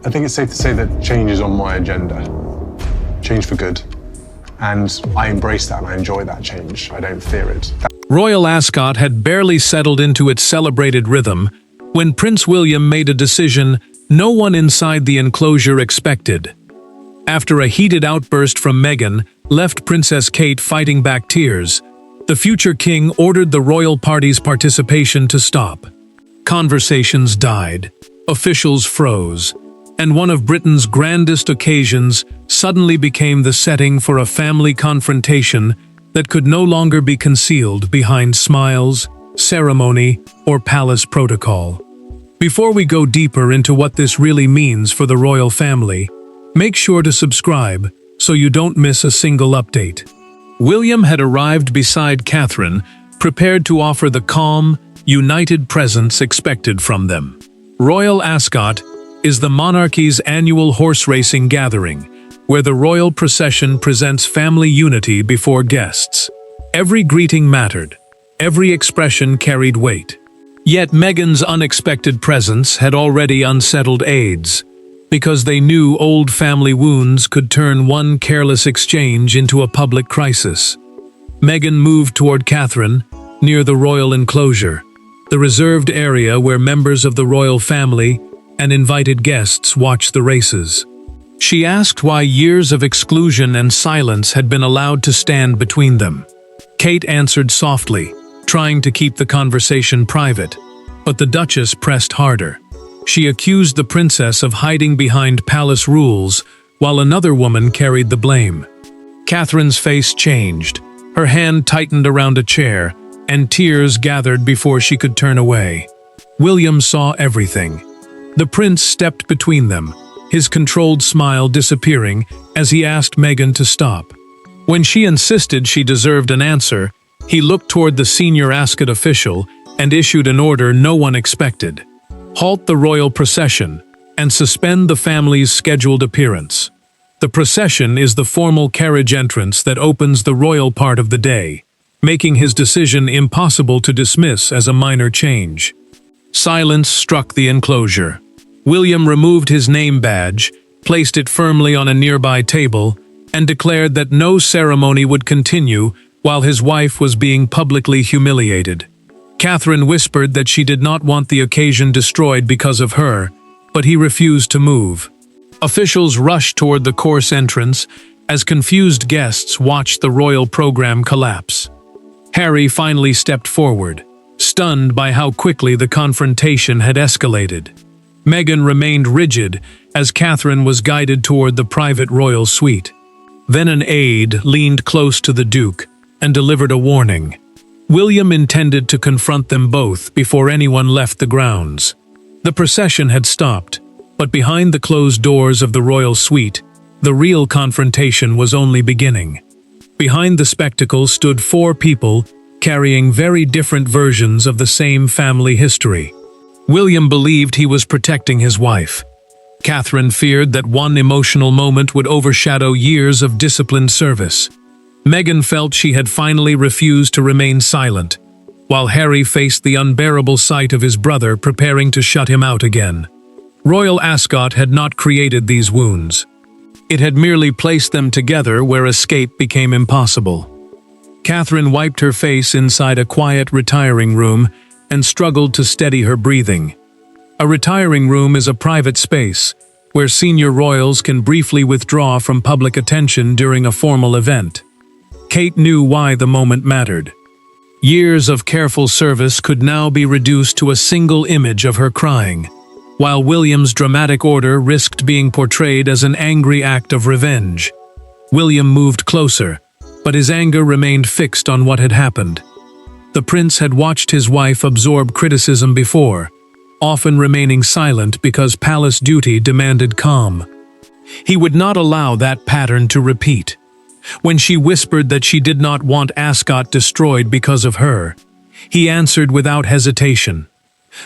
I think it's safe to say that change is on my agenda. Change for good. And I embrace that and I enjoy that change. I don't fear it. Royal Ascot had barely settled into its celebrated rhythm when Prince William made a decision no one inside the enclosure expected. After a heated outburst from Meghan left Princess Kate fighting back tears, the future king ordered the royal party's participation to stop. Conversations died, officials froze, and one of Britain's grandest occasions suddenly became the setting for a family confrontation that could no longer be concealed behind smiles, ceremony, or palace protocol. Before we go deeper into what this really means for the royal family, make sure to subscribe so you don't miss a single update. William had arrived beside Catherine, prepared to offer the calm, united presence expected from them. Royal Ascot is the monarchy's annual horse racing gathering, where the royal procession presents family unity before guests. Every greeting mattered, every expression carried weight. Yet Meghan's unexpected presence had already unsettled aides, because they knew old family wounds could turn one careless exchange into a public crisis. Meghan moved toward Catherine, near the royal enclosure, the reserved area where members of the royal family and invited guests watched the races. She asked why years of exclusion and silence had been allowed to stand between them. Kate answered softly, trying to keep the conversation private, but the Duchess pressed harder. She accused the princess of hiding behind palace rules, while another woman carried the blame. Catherine's face changed, her hand tightened around a chair, and tears gathered before she could turn away. William saw everything. The prince stepped between them, his controlled smile disappearing as he asked Meghan to stop. When she insisted she deserved an answer, he looked toward the senior Ascot official and issued an order no one expected. Halt the royal procession and suspend the family's scheduled appearance. The procession is the formal carriage entrance that opens the royal part of the day, making his decision impossible to dismiss as a minor change. Silence struck the enclosure. William removed his name badge, placed it firmly on a nearby table, and declared that no ceremony would continue while his wife was being publicly humiliated. Catherine whispered that she did not want the occasion destroyed because of her, but he refused to move. Officials rushed toward the course entrance as confused guests watched the royal program collapse. Harry finally stepped forward, stunned by how quickly the confrontation had escalated. Meghan remained rigid as Catherine was guided toward the private royal suite. Then an aide leaned close to the Duke and delivered a warning. William intended to confront them both before anyone left the grounds. The procession had stopped, but behind the closed doors of the royal suite, the real confrontation was only beginning. Behind the spectacle stood 4 people carrying very different versions of the same family history. William believed he was protecting his wife. Catherine feared that one emotional moment would overshadow years of disciplined service. Meghan felt she had finally refused to remain silent, while Harry faced the unbearable sight of his brother preparing to shut him out again. Royal Ascot had not created these wounds. It had merely placed them together where escape became impossible. Catherine wiped her face inside a quiet retiring room and struggled to steady her breathing. A retiring room is a private space where senior royals can briefly withdraw from public attention during a formal event. Kate knew why the moment mattered. Years of careful service could now be reduced to a single image of her crying, while William's dramatic order risked being portrayed as an angry act of revenge. William moved closer, but his anger remained fixed on what had happened. The prince had watched his wife absorb criticism before, often remaining silent because palace duty demanded calm. He would not allow that pattern to repeat. When she whispered that she did not want Ascot destroyed because of her, he answered without hesitation.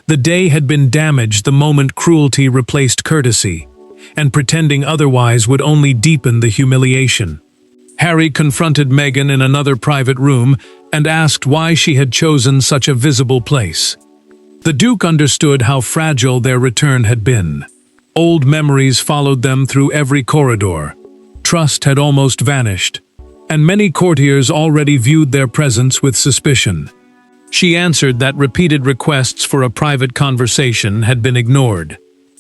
The day had been damaged the moment cruelty replaced courtesy, and pretending otherwise would only deepen the humiliation. Harry confronted Meghan in another private room and asked why she had chosen such a visible place. The Duke understood how fragile their return had been. Old memories followed them through every corridor. Trust had almost vanished, and many courtiers already viewed their presence with suspicion. She answered that repeated requests for a private conversation had been ignored.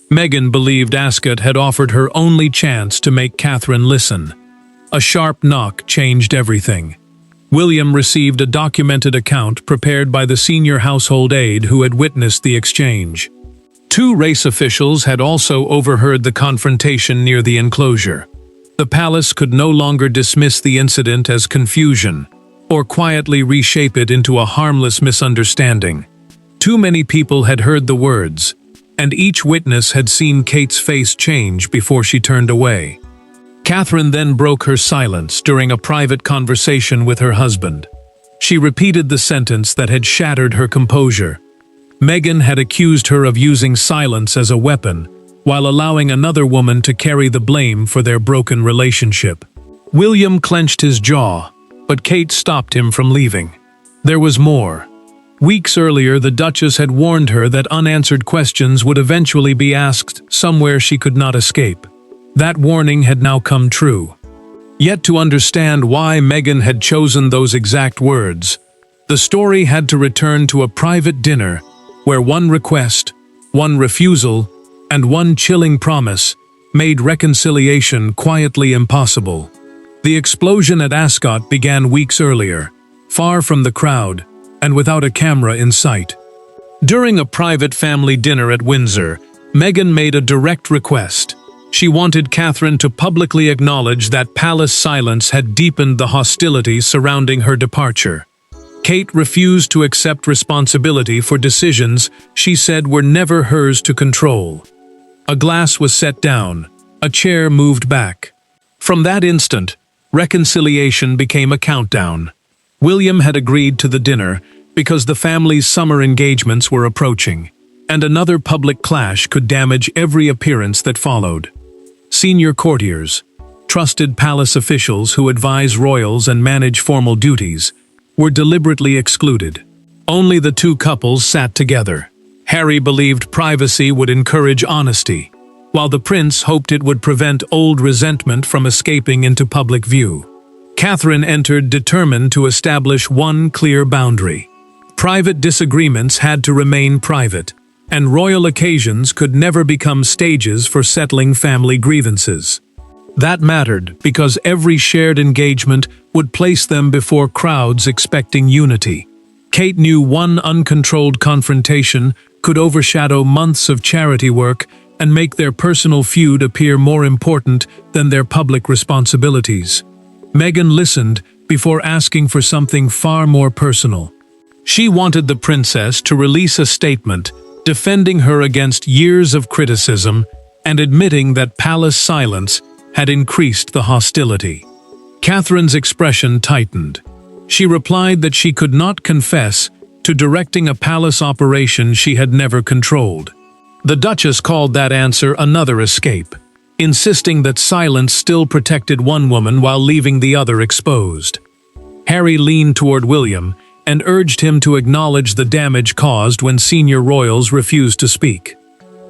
Meghan believed Ascot had offered her only chance to make Catherine listen. A sharp knock changed everything. William received a documented account prepared by the senior household aide who had witnessed the exchange. Two race officials had also overheard the confrontation near the enclosure. The palace could no longer dismiss the incident as confusion, or quietly reshape it into a harmless misunderstanding. Too many people had heard the words, and each witness had seen Kate's face change before she turned away. Catherine then broke her silence during a private conversation with her husband. She repeated the sentence that had shattered her composure. Meghan had accused her of using silence as a weapon, while allowing another woman to carry the blame for their broken relationship. William clenched his jaw, but Kate stopped him from leaving. There was more. Weeks earlier, the Duchess had warned her that unanswered questions would eventually be asked somewhere she could not escape. That warning had now come true. Yet to understand why Meghan had chosen those exact words, the story had to return to a private dinner where one request, one refusal, and one chilling promise made reconciliation quietly impossible. The explosion at Ascot began weeks earlier, far from the crowd, and without a camera in sight. During a private family dinner at Windsor, Meghan made a direct request. She wanted Catherine to publicly acknowledge that palace silence had deepened the hostility surrounding her departure. Kate refused to accept responsibility for decisions she said were never hers to control. A glass was set down, a chair moved back. From that instant, reconciliation became a countdown. William had agreed to the dinner because the family's summer engagements were approaching, and another public clash could damage every appearance that followed. Senior courtiers, trusted palace officials who advise royals and manage formal duties, were deliberately excluded. Only the two couples sat together. Harry believed privacy would encourage honesty, while the prince hoped it would prevent old resentment from escaping into public view. Catherine entered determined to establish one clear boundary. Private disagreements had to remain private, and royal occasions could never become stages for settling family grievances. That mattered because every shared engagement would place them before crowds expecting unity. Kate knew one uncontrolled confrontation could overshadow months of charity work and make their personal feud appear more important than their public responsibilities. Meghan listened before asking for something far more personal. She wanted the princess to release a statement defending her against years of criticism and admitting that palace silence had increased the hostility. Catherine's expression tightened. She replied that she could not confess to directing a palace operation she had never controlled. The Duchess called that answer another escape, insisting that silence still protected one woman while leaving the other exposed. Harry leaned toward William and urged him to acknowledge the damage caused when senior royals refused to speak.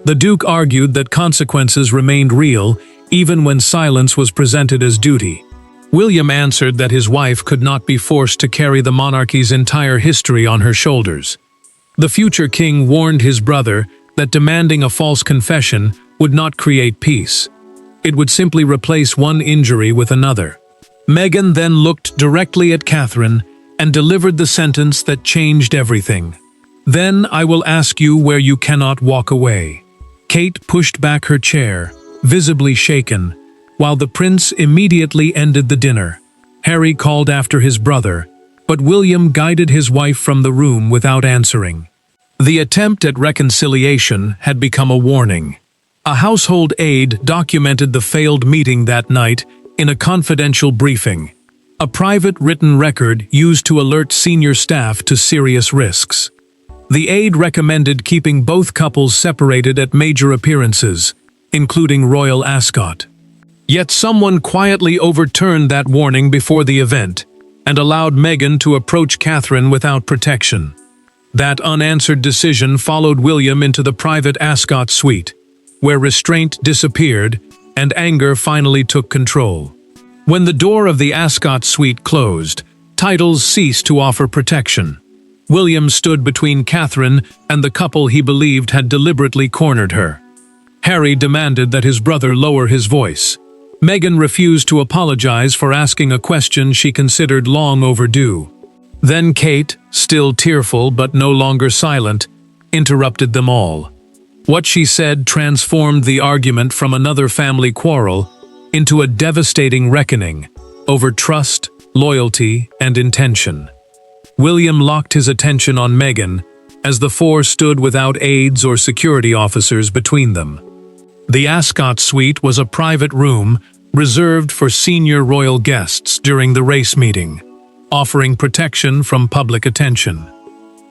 The Duke argued that consequences remained real even when silence was presented as duty. William answered that his wife could not be forced to carry the monarchy's entire history on her shoulders. The future king warned his brother that demanding a false confession would not create peace. It would simply replace one injury with another. Meghan then looked directly at Catherine and delivered the sentence that changed everything. "Then I will ask you where you cannot walk away." Kate pushed back her chair, visibly shaken, while the prince immediately ended the dinner. Harry called after his brother, but William guided his wife from the room without answering. The attempt at reconciliation had become a warning. A household aide documented the failed meeting that night in a confidential briefing, a private written record used to alert senior staff to serious risks. The aide recommended keeping both couples separated at major appearances, including Royal Ascot. Yet someone quietly overturned that warning before the event and allowed Meghan to approach Catherine without protection. That unanswered decision followed William into the private Ascot suite. where restraint disappeared and anger finally took control. When the door of the Ascot suite closed, titles ceased to offer protection. William stood between Catherine and the couple he believed had deliberately cornered her. Harry demanded that his brother lower his voice. Meghan refused to apologize for asking a question she considered long overdue. Then Kate, still tearful but no longer silent, interrupted them all. What she said transformed the argument from another family quarrel into a devastating reckoning over trust, loyalty, and intention. William locked his attention on Meghan as the four stood without aides or security officers between them. The Ascot suite was a private room reserved for senior royal guests during the race meeting, offering protection from public attention.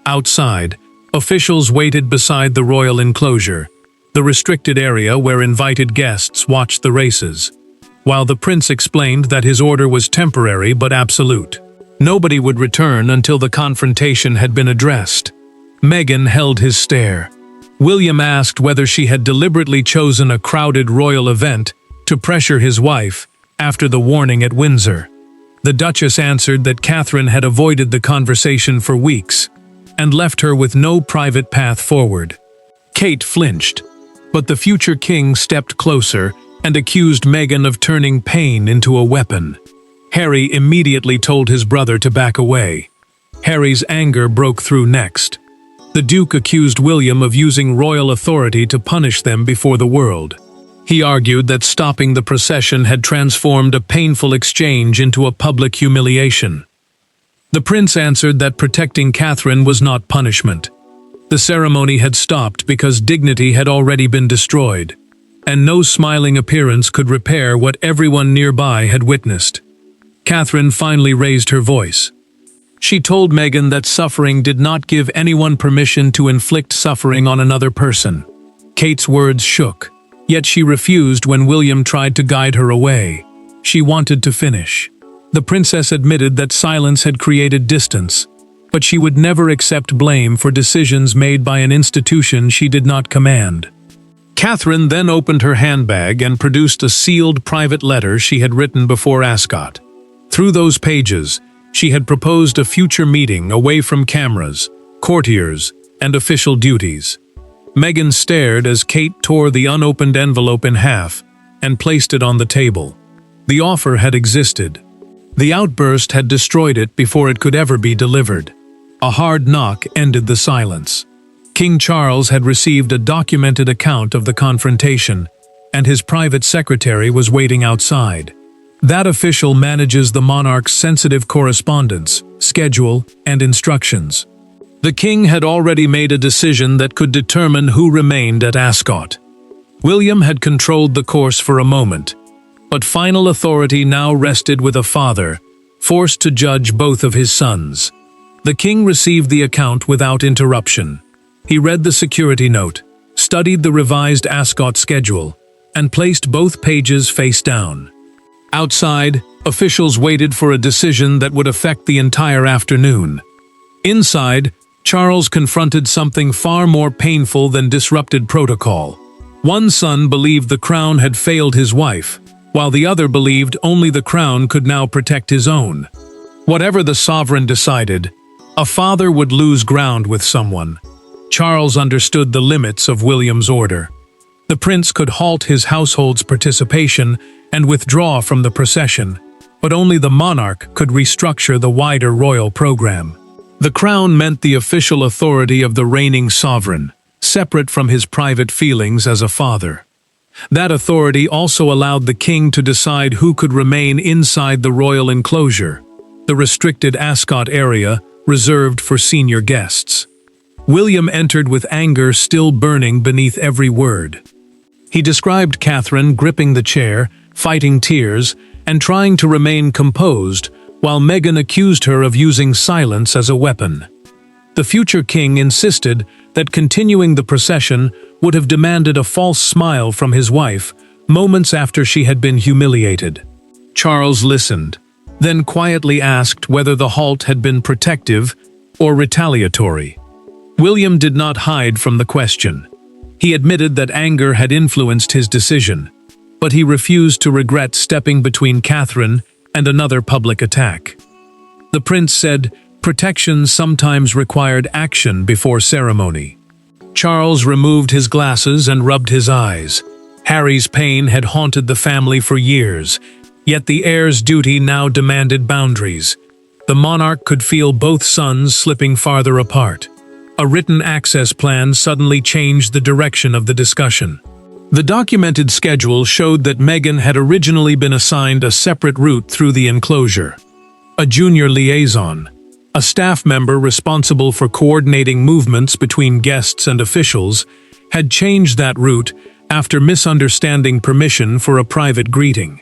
Outside, officials waited beside the royal enclosure, the restricted area where invited guests watched the races, while the prince explained that his order was temporary but absolute. Nobody would return until the confrontation had been addressed. Meghan held his stare. William asked whether she had deliberately chosen a crowded royal event to pressure his wife after the warning at Windsor. The Duchess answered that Catherine had avoided the conversation for weeks and left her with no private path forward. Kate flinched, but the future king stepped closer and accused Meghan of turning pain into a weapon. Harry immediately told his brother to back away. Harry's anger broke through next. The Duke accused William of using royal authority to punish them before the world. He argued that stopping the procession had transformed a painful exchange into a public humiliation. The prince answered that protecting Catherine was not punishment. The ceremony had stopped because dignity had already been destroyed, and no smiling appearance could repair what everyone nearby had witnessed. Catherine finally raised her voice. She told Meghan that suffering did not give anyone permission to inflict suffering on another person. Kate's words shook, yet she refused when William tried to guide her away. She wanted to finish. The princess admitted that silence had created distance, but she would never accept blame for decisions made by an institution she did not command. Catherine then opened her handbag and produced a sealed private letter she had written before Ascot. Through those pages, she had proposed a future meeting away from cameras, courtiers, and official duties. Meghan stared as Kate tore the unopened envelope in half and placed it on the table. The offer had existed. The outburst had destroyed it before it could ever be delivered. A hard knock ended the silence. King Charles had received a documented account of the confrontation, and his private secretary was waiting outside. That official manages the monarch's sensitive correspondence, schedule, and instructions. The king had already made a decision that could determine who remained at Ascot. William had controlled the course for a moment, but final authority now rested with a father, forced to judge both of his sons. The king received the account without interruption. He read the security note, studied the revised Ascot schedule, and placed both pages face down. Outside, officials waited for a decision that would affect the entire afternoon. Inside, Charles confronted something far more painful than disrupted protocol. One son believed the crown had failed his wife, while the other believed only the crown could now protect his own. Whatever the sovereign decided, a father would lose ground with someone. Charles understood the limits of William's order. The prince could halt his household's participation and withdraw from the procession, but only the monarch could restructure the wider royal program. The crown meant the official authority of the reigning sovereign, separate from his private feelings as a father. That authority also allowed the king to decide who could remain inside the royal enclosure, the restricted Ascot area reserved for senior guests. William entered with anger still burning beneath every word. He described Catherine gripping the chair, fighting tears, and trying to remain composed, while Meghan accused her of using silence as a weapon. The future king insisted that continuing the procession would have demanded a false smile from his wife moments after she had been humiliated. Charles listened, then quietly asked whether the halt had been protective or retaliatory. William did not hide from the question. He admitted that anger had influenced his decision, but he refused to regret stepping between Catherine and another public attack. The prince said protection sometimes required action before ceremony. Charles removed his glasses and rubbed his eyes. Harry's pain had haunted the family for years, yet the heir's duty now demanded boundaries. The monarch could feel both sons slipping farther apart. A written access plan suddenly changed the direction of the discussion. The documented schedule showed that Meghan had originally been assigned a separate route through the enclosure. A junior liaison, a staff member responsible for coordinating movements between guests and officials, had changed that route after misunderstanding permission for a private greeting.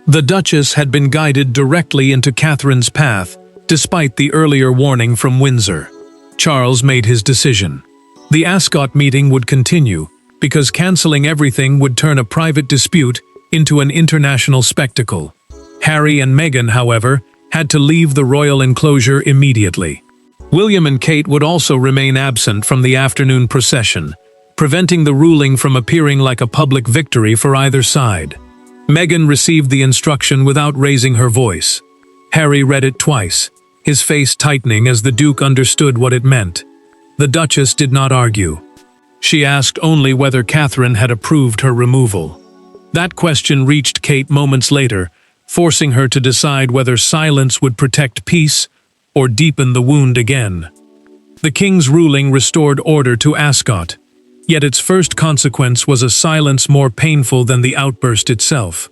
The Duchess had been guided directly into Catherine's path, despite the earlier warning from Windsor. Charles made his decision. The Ascot meeting would continue, because cancelling everything would turn a private dispute into an international spectacle. Harry and Meghan, however, had to leave the royal enclosure immediately. William and Kate would also remain absent from the afternoon procession, preventing the ruling from appearing like a public victory for either side. Meghan received the instruction without raising her voice. Harry read it twice, his face tightening as the Duke understood what it meant. The Duchess did not argue. She asked only whether Catherine had approved her removal. That question reached Kate moments later, forcing her to decide whether silence would protect peace or deepen the wound again. The king's ruling restored order to Ascot, yet its first consequence was a silence more painful than the outburst itself.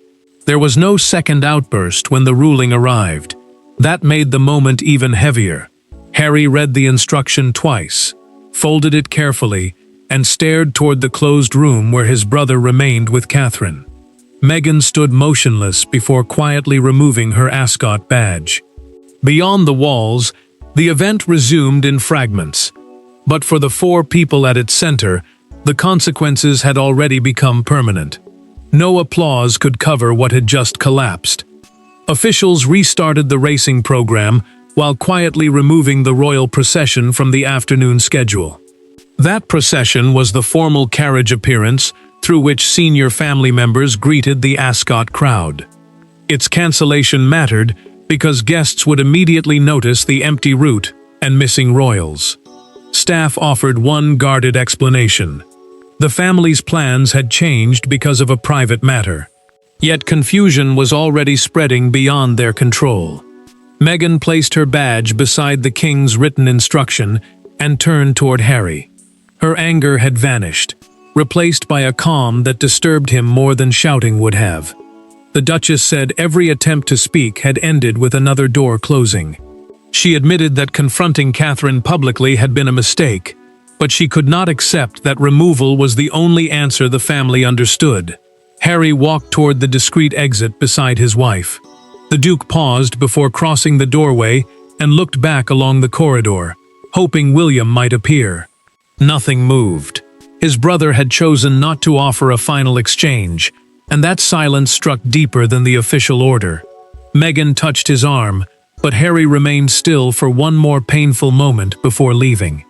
There was no second outburst when the ruling arrived. That made the moment even heavier. Harry read the instruction twice, folded it carefully, and stared toward the closed room where his brother remained with Catherine. Meghan stood motionless before quietly removing her Ascot badge. Beyond the walls, the event resumed in fragments. But for the four people at its center, the consequences had already become permanent. No applause could cover what had just collapsed. Officials restarted the racing program while quietly removing the royal procession from the afternoon schedule. That procession was the formal carriage appearance through which senior family members greeted the Ascot crowd. Its cancellation mattered because guests would immediately notice the empty route and missing royals. Staff offered one guarded explanation. The family's plans had changed because of a private matter. Yet confusion was already spreading beyond their control. Meghan placed her badge beside the king's written instruction and turned toward Harry. Her anger had vanished, replaced by a calm that disturbed him more than shouting would have. The Duchess said every attempt to speak had ended with another door closing. She admitted that confronting Catherine publicly had been a mistake, but she could not accept that removal was the only answer the family understood. Harry walked toward the discreet exit beside his wife. The Duke paused before crossing the doorway and looked back along the corridor, hoping William might appear. Nothing moved. His brother had chosen not to offer a final exchange, and that silence struck deeper than the official order. Meghan touched his arm, but Harry remained still for one more painful moment before leaving.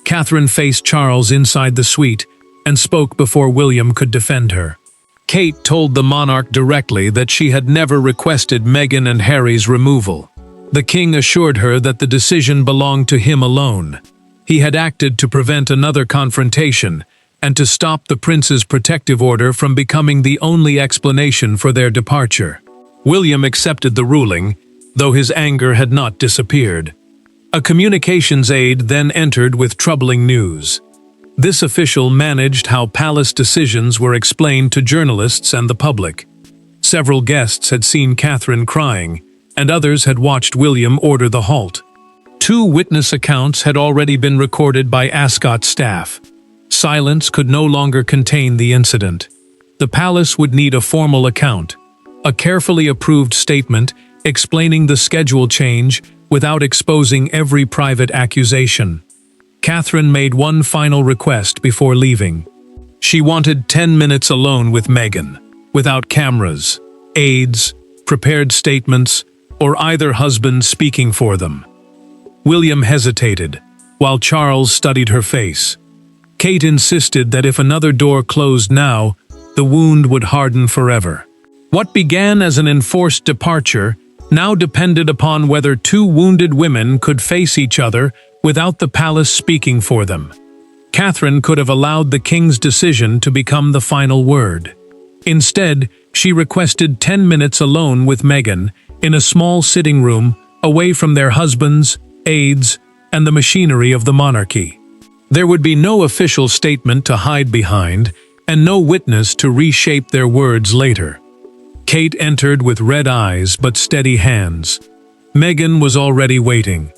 Catherine faced Charles inside the suite and spoke before William could defend her. Kate told the monarch directly that she had never requested Meghan and Harry's removal. The king assured her that the decision belonged to him alone. He had acted to prevent another confrontation and to stop the prince's protective order from becoming the only explanation for their departure. William accepted the ruling, though his anger had not disappeared. A communications aide then entered with troubling news. This official managed how palace decisions were explained to journalists and the public. Several guests had seen Catherine crying, and others had watched William order the halt. 2 witness accounts had already been recorded by Ascot staff. Silence could no longer contain the incident. The palace would need a formal account, a carefully approved statement explaining the schedule change without exposing every private accusation. Catherine made one final request before leaving. She wanted 10 minutes alone with Meghan, without cameras, aides, prepared statements, or either husband speaking for them. William hesitated, while Charles studied her face. Kate insisted that if another door closed now, the wound would harden forever. What began as an enforced departure now depended upon whether two wounded women could face each other without the palace speaking for them. Catherine could have allowed the king's decision to become the final word. Instead, she requested 10 minutes alone with Meghan in a small sitting room away from their husbands, aides, and the machinery of the monarchy. There would be no official statement to hide behind, and no witness to reshape their words later. Kate entered with red eyes but steady hands. Meghan was already waiting.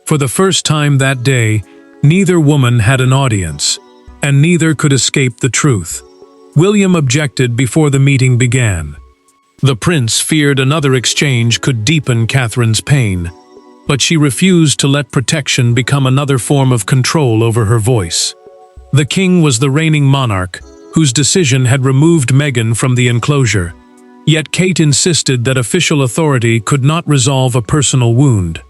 For the first time that day, neither woman had an audience, and neither could escape the truth. William objected before the meeting began. The prince feared another exchange could deepen Catherine's pain, but she refused to let protection become another form of control over her voice. The king was the reigning monarch, whose decision had removed Meghan from the enclosure. Yet Kate insisted that official authority could not resolve a personal wound.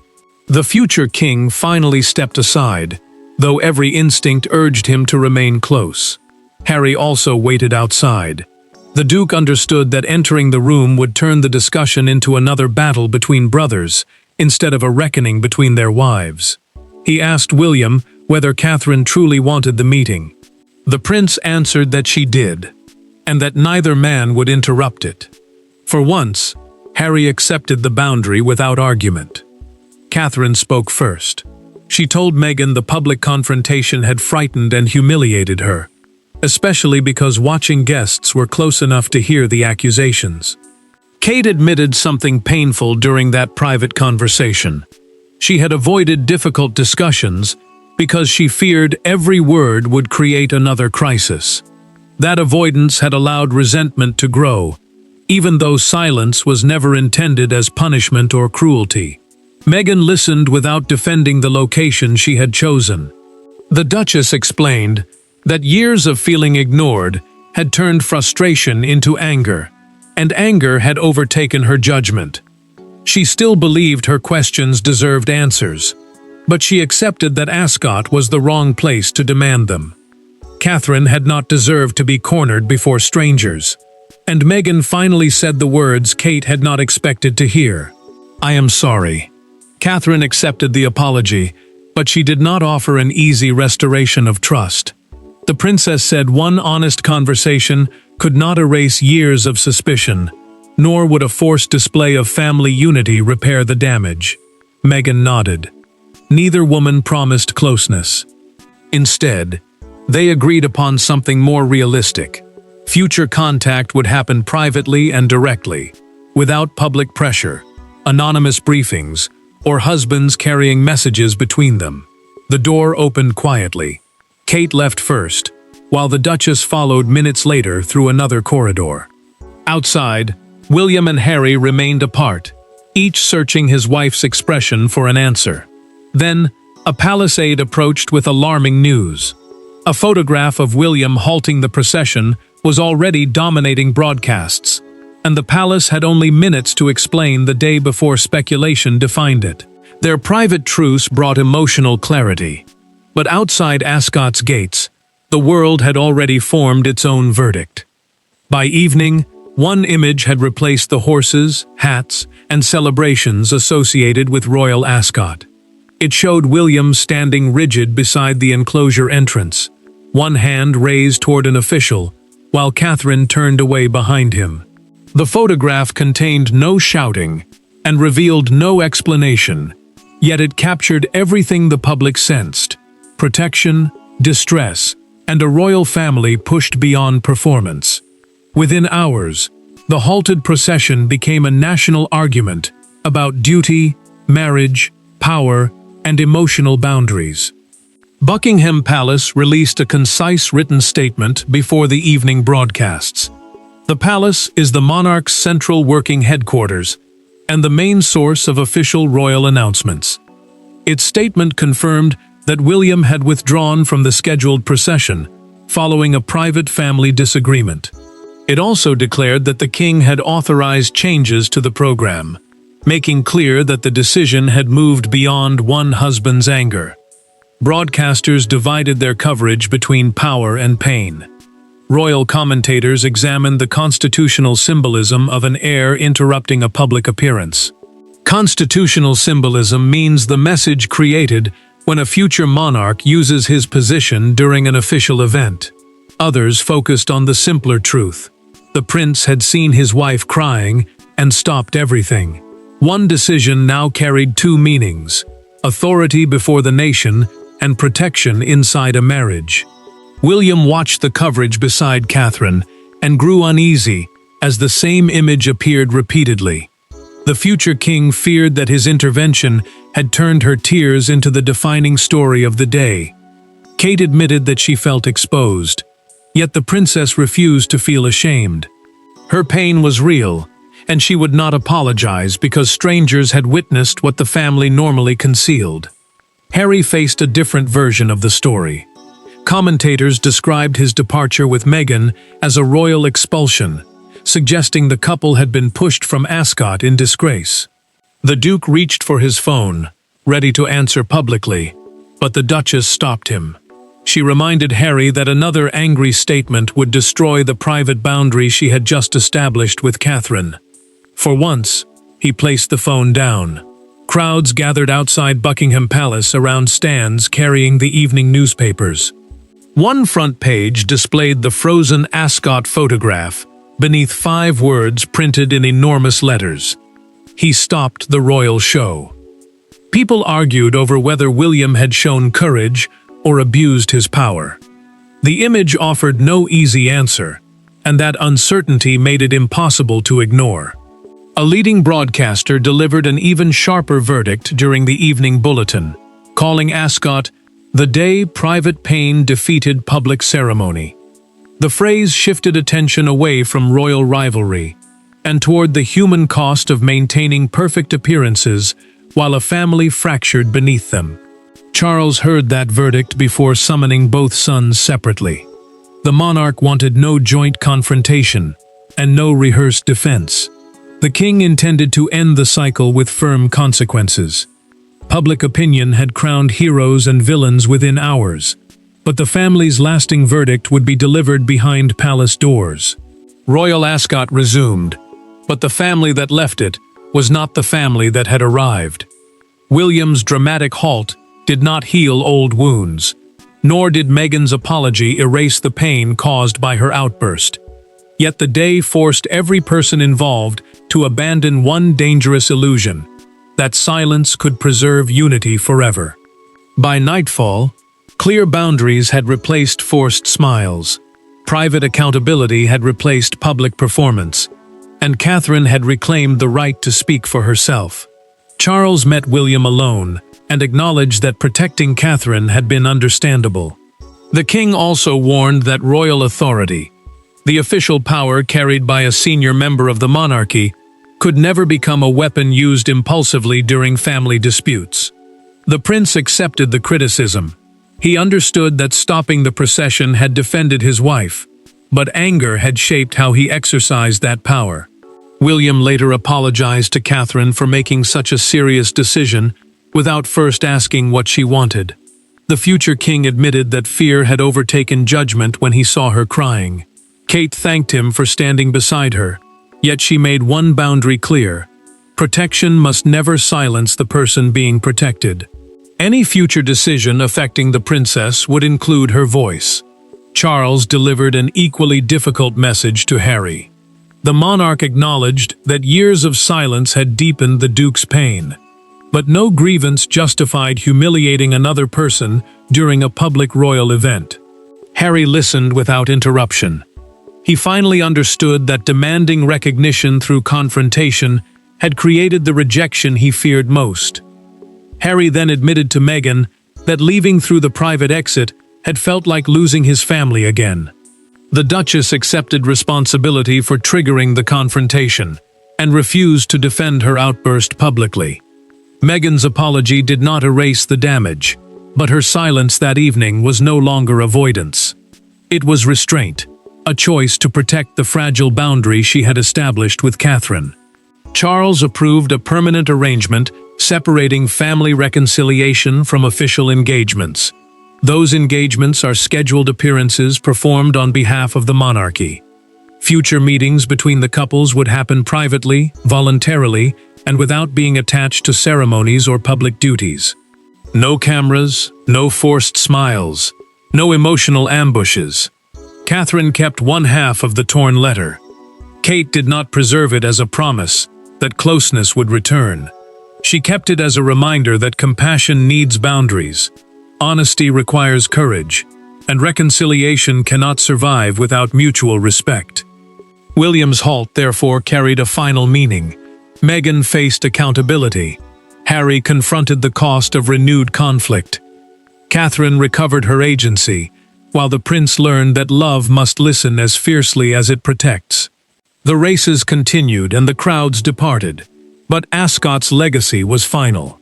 The future king finally stepped aside, though every instinct urged him to remain close. Harry also waited outside. The Duke understood that entering the room would turn the discussion into another battle between brothers, instead of a reckoning between their wives. He asked William whether Catherine truly wanted the meeting. The prince answered that she did, and that neither man would interrupt it. For once, Harry accepted the boundary without argument. Catherine spoke first. She told Meghan the public confrontation had frightened and humiliated her, especially because watching guests were close enough to hear the accusations. Kate admitted something painful during that private conversation. She had avoided difficult discussions because she feared every word would create another crisis. That avoidance had allowed resentment to grow, even though silence was never intended as punishment or cruelty. Meghan listened without defending the location she had chosen. The Duchess explained that years of feeling ignored had turned frustration into anger, and anger had overtaken her judgment. She still believed her questions deserved answers, but she accepted that Ascot was the wrong place to demand them. Catherine had not deserved to be cornered before strangers, and Meghan finally said the words Kate had not expected to hear. "I am sorry." Catherine accepted the apology, but she did not offer an easy restoration of trust. The princess said one honest conversation could not erase years of suspicion, nor would a forced display of family unity repair the damage. Meghan nodded. Neither woman promised closeness. Instead, they agreed upon something more realistic. Future contact would happen privately and directly, without public pressure, anonymous briefings, or husbands carrying messages between them. The door opened quietly. Kate left first, while the Duchess followed minutes later through another corridor. Outside, William and Harry remained apart, each searching his wife's expression for an answer. Then, a palace aide approached with alarming news. A photograph of William halting the procession was already dominating broadcasts, and the palace had only minutes to explain the day before speculation defined it. Their private truce brought emotional clarity. But outside Ascot's gates, the world had already formed its own verdict. By evening, one image had replaced the horses, hats, and celebrations associated with Royal Ascot. It showed William standing rigid beside the enclosure entrance, one hand raised toward an official, while Catherine turned away behind him. The photograph contained no shouting and revealed no explanation, yet it captured everything the public sensed: protection, distress, and a royal family pushed beyond performance. Within hours, the halted procession became a national argument about duty, marriage, power, and emotional boundaries. Buckingham Palace released a concise written statement before the evening broadcasts. The palace is the monarch's central working headquarters and the main source of official royal announcements. Its statement confirmed that William had withdrawn from the scheduled procession, following a private family disagreement. It also declared that the king had authorized changes to the program, making clear that the decision had moved beyond one husband's anger. Broadcasters divided their coverage between power and pain. Royal commentators examined the constitutional symbolism of an heir interrupting a public appearance. Constitutional symbolism means the message created when a future monarch uses his position during an official event. Others focused on the simpler truth. The prince had seen his wife crying and stopped everything. One decision now carried two meanings: authority before the nation and protection inside a marriage. William watched the coverage beside Catherine and grew uneasy as the same image appeared repeatedly. The future king feared that his intervention had turned her tears into the defining story of the day. Kate admitted that she felt exposed, yet the princess refused to feel ashamed. Her pain was real, and she would not apologize because strangers had witnessed what the family normally concealed. Harry faced a different version of the story. Commentators described his departure with Meghan as a royal expulsion, suggesting the couple had been pushed from Ascot in disgrace. The Duke reached for his phone, ready to answer publicly, but the Duchess stopped him. She reminded Harry that another angry statement would destroy the private boundary she had just established with Catherine. For once, he placed the phone down. Crowds gathered outside Buckingham Palace around stands carrying the evening newspapers. One front page displayed the frozen Ascot photograph, beneath 5 words printed in enormous letters: "He stopped the royal show." People argued over whether William had shown courage or abused his power. The image offered no easy answer, and that uncertainty made it impossible to ignore. A leading broadcaster delivered an even sharper verdict during the evening bulletin, calling Ascot the day private pain defeated public ceremony. The phrase shifted attention away from royal rivalry and toward the human cost of maintaining perfect appearances while a family fractured beneath them. Charles heard that verdict before summoning both sons separately. The monarch wanted no joint confrontation and no rehearsed defense. The king intended to end the cycle with firm consequences. Public opinion had crowned heroes and villains within hours, but the family's lasting verdict would be delivered behind palace doors. Royal Ascot resumed, but the family that left it was not the family that had arrived. William's dramatic halt did not heal old wounds, nor did Meghan's apology erase the pain caused by her outburst. Yet the day forced every person involved to abandon one dangerous illusion: that silence could preserve unity forever. By nightfall, clear boundaries had replaced forced smiles, private accountability had replaced public performance, and Catherine had reclaimed the right to speak for herself. Charles met William alone and acknowledged that protecting Catherine had been understandable. The king also warned that royal authority, the official power carried by a senior member of the monarchy, could never become a weapon used impulsively during family disputes. The prince accepted the criticism. He understood that stopping the procession had defended his wife, but anger had shaped how he exercised that power. William later apologized to Catherine for making such a serious decision without first asking what she wanted. The future king admitted that fear had overtaken judgment when he saw her crying. Kate thanked him for standing beside her, yet she made one boundary clear: protection must never silence the person being protected. Any future decision affecting the princess would include her voice. Charles delivered an equally difficult message to Harry. The monarch acknowledged that years of silence had deepened the Duke's pain, but no grievance justified humiliating another person during a public royal event. Harry listened without interruption. He finally understood that demanding recognition through confrontation had created the rejection he feared most. Harry then admitted to Meghan that leaving through the private exit had felt like losing his family again. The Duchess accepted responsibility for triggering the confrontation and refused to defend her outburst publicly. Meghan's apology did not erase the damage, but her silence that evening was no longer avoidance. It was restraint, a choice to protect the fragile boundary she had established with Catherine. Charles approved a permanent arrangement separating family reconciliation from official engagements. Those engagements are scheduled appearances performed on behalf of the monarchy. Future meetings between the couples would happen privately, voluntarily, and without being attached to ceremonies or public duties. No cameras, no forced smiles, no emotional ambushes. Catherine kept one half of the torn letter. Kate did not preserve it as a promise that closeness would return. She kept it as a reminder that compassion needs boundaries, honesty requires courage, and reconciliation cannot survive without mutual respect. William's halt therefore carried a final meaning. Meghan faced accountability. Harry confronted the cost of renewed conflict. Catherine recovered her agency, while the prince learned that love must listen as fiercely as it protects. The races continued and the crowds departed, but Ascot's legacy was final.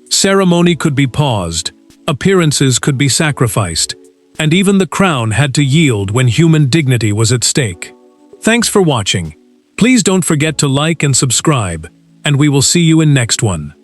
Ceremony could be paused, appearances could be sacrificed, and even the crown had to yield when human dignity was at stake. Thanks for watching. Please don't forget to like and subscribe, and we will see you in next one.